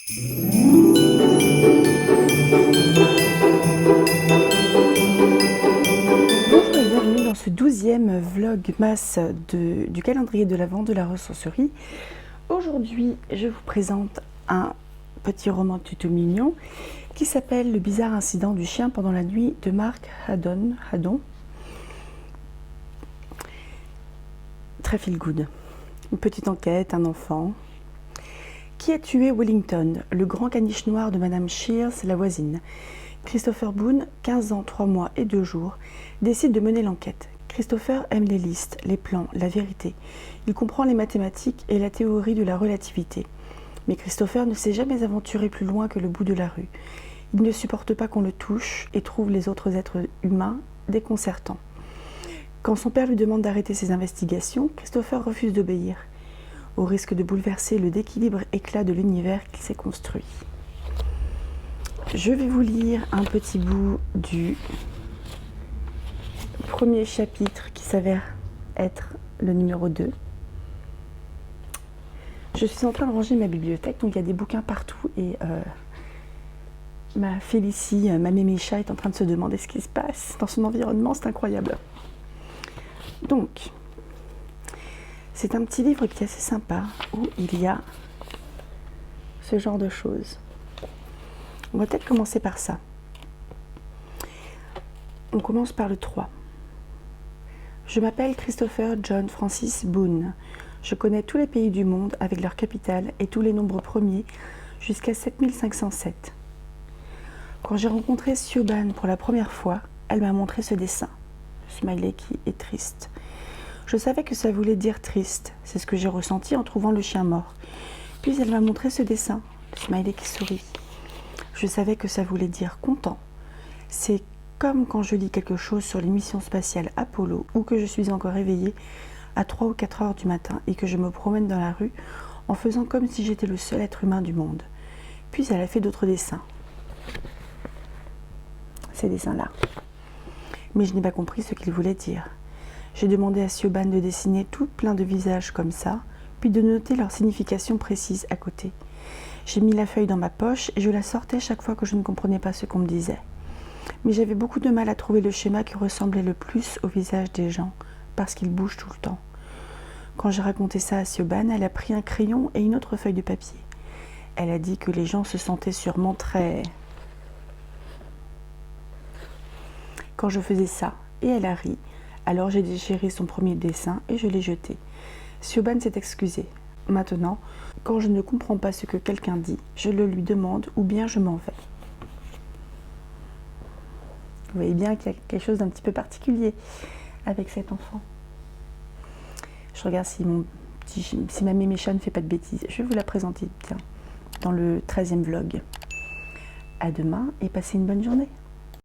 Bonjour et bienvenue dans ce 12e vlogmas du calendrier de l'Avent de la ressourcerie. Aujourd'hui, je vous présente un petit roman tout mignon qui s'appelle Le bizarre incident du chien pendant la nuit de Mark Haddon. Très feel good. Une petite enquête, un enfant. Qui a tué Wellington, le grand caniche noir de Madame Shears, la voisine? Christopher Boone, 15 ans, 3 mois et 2 jours, décide de mener l'enquête. Christopher aime les listes, les plans, la vérité. Il comprend les mathématiques et la théorie de la relativité. Mais Christopher ne s'est jamais aventuré plus loin que le bout de la rue. Il ne supporte pas qu'on le touche et trouve les autres êtres humains déconcertants. Quand son père lui demande d'arrêter ses investigations, Christopher refuse d'obéir, au risque de bouleverser le d'équilibre éclat de l'univers qu'il s'est construit. Je vais vous lire un petit bout du premier chapitre qui s'avère être le numéro 2. Je suis en train de ranger ma bibliothèque, donc il y a des bouquins partout et ma Félicie, ma mémécha, est en train de se demander ce qui se passe dans son environnement, c'est incroyable. Donc, c'est un petit livre qui est assez sympa, où il y a ce genre de choses. On va peut-être commencer par ça. On commence par le 3. Je m'appelle Christopher John Francis Boone. Je connais tous les pays du monde avec leur capitale et tous les nombres premiers jusqu'à 7507. Quand j'ai rencontré Siobhan pour la première fois, elle m'a montré ce dessin. Smiley qui est triste. Je savais que ça voulait dire triste. C'est ce que j'ai ressenti en trouvant le chien mort. Puis elle m'a montré ce dessin. Le smiley qui sourit. Je savais que ça voulait dire content. C'est comme quand je lis quelque chose sur les missions spatiales Apollo ou que je suis encore éveillée à 3 ou 4 heures du matin et que je me promène dans la rue en faisant comme si j'étais le seul être humain du monde. Puis elle a fait d'autres dessins. Ces dessins-là. Mais je n'ai pas compris ce qu'ils voulaient dire. J'ai demandé à Siobhan de dessiner tout plein de visages comme ça, puis de noter leur signification précise à côté. J'ai mis la feuille dans ma poche et je la sortais chaque fois que je ne comprenais pas ce qu'on me disait. Mais j'avais beaucoup de mal à trouver le schéma qui ressemblait le plus au visage des gens, parce qu'il bouge tout le temps. Quand j'ai raconté ça à Siobhan, elle a pris un crayon et une autre feuille de papier. Elle a dit que les gens se sentaient sûrement très... Quand je faisais ça, et elle a ri. Alors j'ai déchiré son premier dessin et je l'ai jeté. Siobhan s'est excusée. Maintenant, quand je ne comprends pas ce que quelqu'un dit, je le lui demande ou bien je m'en vais. Vous voyez bien qu'il y a quelque chose d'un petit peu particulier avec cet enfant. Je regarde si ma mémécha ne fait pas de bêtises. Je vais vous la présenter, tiens, dans le 13e vlog. À demain et passez une bonne journée.